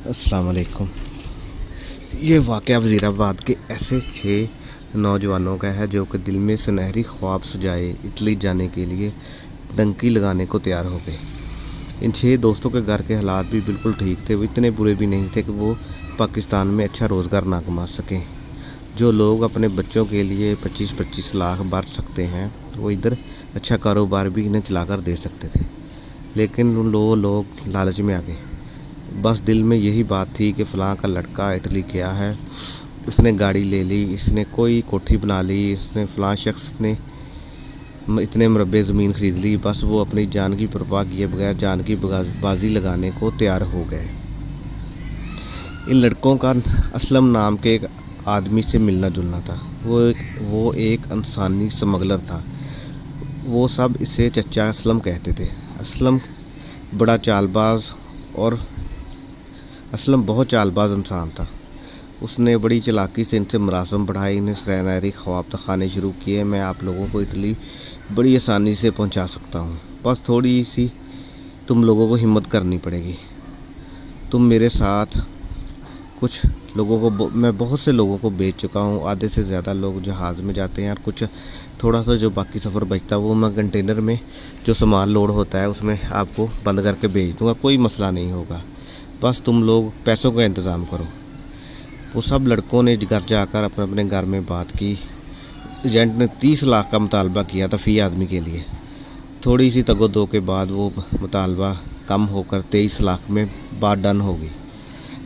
अस्सलाम वालेकुम। ये वाक़या वज़ीराबाद के ऐसे 6 नौजवानों का है जो कि दिल में सुनहरी ख्वाब सजाए इटली जाने के लिए डंकी लगाने को तैयार हो गए। इन 6 दोस्तों के घर के हालात भी बिल्कुल ठीक थे, वो इतने बुरे भी नहीं थे कि वो पाकिस्तान में अच्छा रोज़गार ना कमा सकें। जो लोग अपने बच्चों के लिए 25-25 लाख बरत सकते हैं वो इधर अच्छा कारोबार भी इन्हें चलाकर दे सकते थे, लेकिन वो लोग लालच में आ गए। बस दिल में यही बात थी कि फ़लाँ का लड़का इटली गया है, उसने गाड़ी ले ली, इसने कोई कोठी बना ली, इसने फ़लाँ शख्स ने इतने मरबे ज़मीन ख़रीद ली। बस वो अपनी जान की परवाह किए बगैर जान की बाजी लगाने को तैयार हो गए। इन लड़कों का असलम नाम के एक आदमी से मिलना जुलना था। वो एक इंसानी स्मगलर था। वो सब इसे चचा असलम कहते थे। असलम बहुत चालबाज इंसान था। उसने बड़ी चालाकी से इनसे मुरासम बढ़ाए, इन्हें सुनहरी ख्वाब दिखाने शुरू किए। मैं आप लोगों को इटली बड़ी आसानी से पहुंचा सकता हूं, बस थोड़ी सी तुम लोगों को हिम्मत करनी पड़ेगी। तुम मेरे साथ कुछ लोगों को मैं बहुत से लोगों को बेच चुका हूं। आधे से ज़्यादा लोग जहाज़ में जाते हैं और कुछ थोड़ा सा जो बाकी सफ़र बचता है वो मैं कंटेनर में जो सामान लोड होता है उसमें आपको बंद करके भेज दूँगा। कोई मसला नहीं होगा, बस तुम लोग पैसों का इंतज़ाम करो। वो सब लड़कों ने घर जाकर अपने अपने घर में बात की। एजेंट ने 30 लाख का मुतालबा किया था फ़ी आदमी के लिए। थोड़ी सी तगो-दो के बाद वो मुतालबा कम होकर 23 लाख में बात डन हो गई।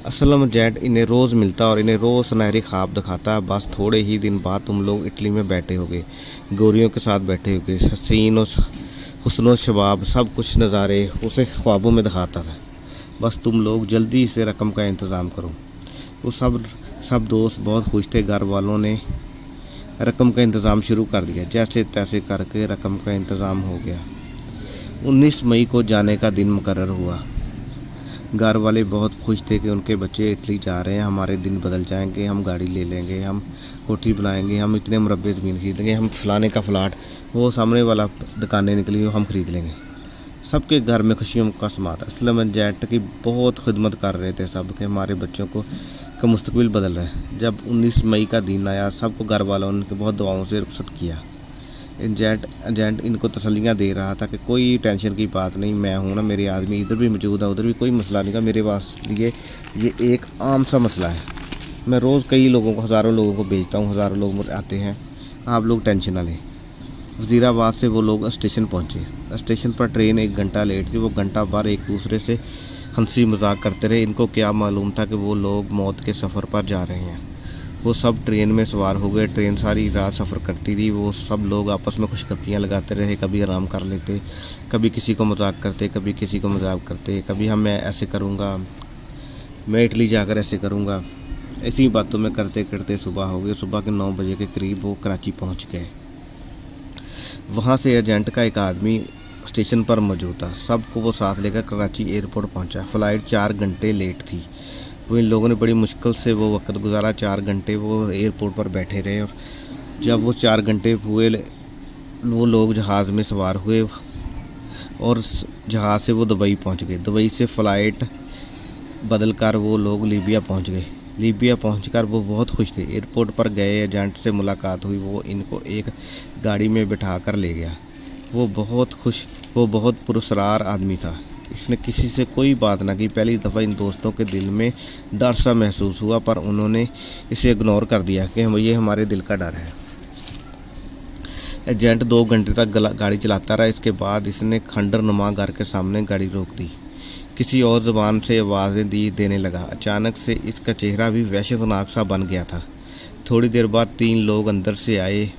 असलम एजेंट इन्हें रोज़ मिलता और इन्हें रोज़ सुनहरी ख्वाब दिखाता। बस थोड़े ही दिन बाद तुम लोग इटली में बैठे होगे, गोरियों के साथ बैठे होगे। हसीन और हुस्न शबाब सब कुछ नज़ारे उसे ख्वाबों में दिखाता था। बस तुम लोग जल्दी से रकम का इंतज़ाम करो। वो सब दोस्त बहुत खुश थे। घर वालों ने रकम का इंतज़ाम शुरू कर दिया। जैसे तैसे करके रकम का इंतज़ाम हो गया। 19 मई को जाने का दिन मुकर्रर हुआ। घर वाले बहुत खुश थे कि उनके बच्चे इटली जा रहे हैं। हमारे दिन बदल जाएंगे, हम गाड़ी ले लेंगे, हम कोठी बनाएंगे, हम इतने मरबे ज़मीन खरीदेंगे, हम फलाने का फ्लाट वो सामने वाला दुकानें निकली हम ख़रीद लेंगे। सबके घर में खुशियों का समा था। असलम एजेंट की बहुत खिदमत कर रहे थे सब के, हमारे बच्चों का मुस्तकबिल बदल रहा है। जब 19 मई का दिन आया सबको घर वालों ने बहुत दुआओं से रुखसत किया। एजेंट इनको तसल्लियाँ दे रहा था कि कोई टेंशन की बात नहीं, मैं हूँ ना, मेरे आदमी इधर भी मौजूद है, उधर भी कोई मसला नहीं था। मेरे पास लिए ये एक आम सा मसला है। मैं रोज़ कई लोगों को, हज़ारों लोगों को भेजता हूँ, हज़ारों लोग आते हैं, आप लोग टेंशन ना लें। वज़ीराबाद से वो लोग स्टेशन पहुँचे। स्टेशन पर ट्रेन 1 घंटा लेट थी। वो घंटा भर एक दूसरे से हंसी मजाक करते रहे। इनको क्या मालूम था कि वो लोग मौत के सफ़र पर जा रहे हैं। वो सब ट्रेन में सवार हो गए। ट्रेन सारी रात सफ़र करती रही। वो सब लोग आपस में खुशखबरियाँ लगाते रहे। कभी आराम कर लेते, कभी किसी को मजाक करते, कभी किसी को मजाक करते, कभी मैं ऐसे करूँगा, मैं इटली जाकर ऐसे करूँगा। ऐसी बातों में करते करते सुबह हो गई। सुबह के 9 बजे के करीब वो कराची पहुँच गए। वहाँ से एजेंट का एक आदमी स्टेशन पर मौजूद था। सबको वो साथ लेकर कराची एयरपोर्ट पहुँचा। फ़्लाइट 4 घंटे लेट थी। वो इन लोगों ने बड़ी मुश्किल से वो वक्त गुजारा। 4 घंटे वो एयरपोर्ट पर बैठे रहे और जब वो 4 घंटे हुए वो लोग जहाज़ में सवार हुए और जहाज़ से वो दुबई पहुँच गए। दुबई से फ़्लाइट बदल कर वो लोग लीबिया पहुँच गए। लीबिया पहुंचकर वो बहुत खुश थे। एयरपोर्ट पर गए, एजेंट से मुलाकात हुई। वो इनको एक गाड़ी में बिठा कर ले गया। वो बहुत पुरस्कार आदमी था। इसने किसी से कोई बात ना की। पहली दफ़ा इन दोस्तों के दिल में डर सा महसूस हुआ, पर उन्होंने इसे इग्नोर कर दिया कि ये हमारे दिल का डर है। एजेंट 2 घंटे तक गाड़ी चलाता रहा। इसके बाद इसने खंडर नुमा घर के सामने गाड़ी रोक दी। किसी और ज़बान से आवाज़ें देने लगा। अचानक से इसका चेहरा भी वहशतनाक सा बन गया था। थोड़ी देर बाद 3 लोग अंदर से आए।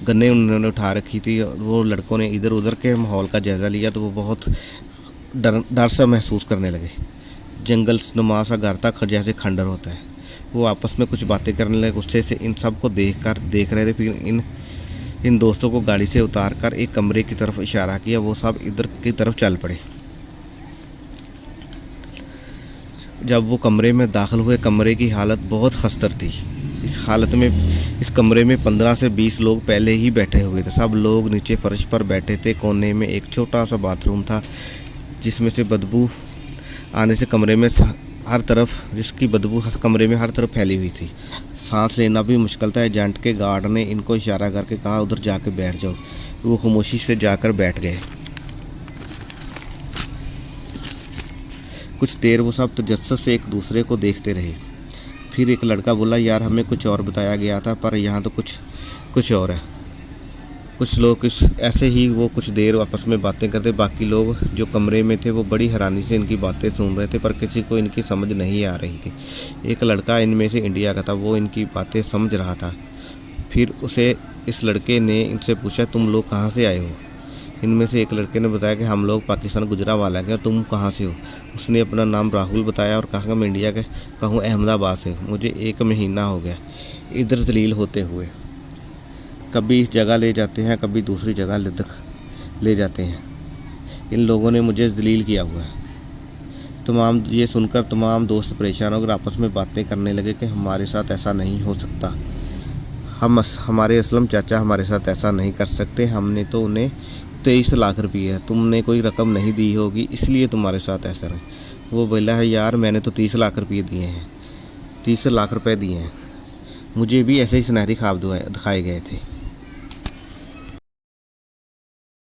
गन्ने उन्होंने उठा रखी थी। वो लड़कों ने इधर उधर के माहौल का जायज़ा लिया तो वो बहुत डर सा महसूस करने लगे। जंगल नुमा सा घर था, जैसे खंडर होता है। वो आपस में कुछ बातें करने लगे। गुस्से से इन सब को देख रहे थे। फिर इन दोस्तों को गाड़ी से उतार कर एक कमरे की तरफ इशारा किया। वो सब इधर की तरफ चल पड़े। जब वो कमरे में दाखिल हुए, कमरे की हालत बहुत खस्तर थी। इस कमरे में 15 से 20 लोग पहले ही बैठे हुए थे। सब लोग नीचे फर्श पर बैठे थे। कोने में एक छोटा सा बाथरूम था जिसमें से बदबू आने से कमरे में हर तरफ जिसकी बदबू कमरे में हर तरफ फैली हुई थी। सांस लेना भी मुश्किल था। एजेंट के गार्ड ने इनको इशारा करके कहा उधर जाके बैठ जाओ। वो खामोशी से जाकर बैठ गए। कुछ देर वो सब तजस्सुस से एक दूसरे को देखते रहे। फिर एक लड़का बोला, यार हमें कुछ और बताया गया था, पर यहाँ तो कुछ और है। कुछ लोग ऐसे ही वो कुछ देर आपस में बातें करते। बाकी लोग जो कमरे में थे वो बड़ी हैरानी से इनकी बातें सुन रहे थे, पर किसी को इनकी समझ नहीं आ रही थी। एक लड़का इनमें से इंडिया का था, वो इनकी बातें समझ रहा था। फिर उसे इस लड़के ने इनसे पूछा, तुम लोग कहाँ से आए हो? इनमें से एक लड़के ने बताया कि हम लोग पाकिस्तान गुजरांवाला के, और तुम कहाँ से हो? उसने अपना नाम राहुल बताया और कहा कि मैं इंडिया के कहूँ अहमदाबाद से। मुझे 1 महीना हो गया इधर जलील होते हुए। कभी इस जगह ले जाते हैं, कभी दूसरी जगह ले जाते हैं। इन लोगों ने मुझे जलील किया हुआ है। ये सुनकर तमाम दोस्त परेशान होकर आपस में बातें करने लगे कि हमारे साथ ऐसा नहीं हो सकता। हमारे असलम चाचा हमारे साथ ऐसा नहीं कर सकते। हमने तो उन्हें 23 लाख रुपये है, तुमने कोई रकम नहीं दी होगी इसलिए तुम्हारे साथ ऐसा है। वो बोला है, यार मैंने तो 30 लाख रुपये दिए हैं, 30 लाख रुपए दिए हैं। मुझे भी ऐसे ही सुनहरी ख्वाब दिखाए गए थे।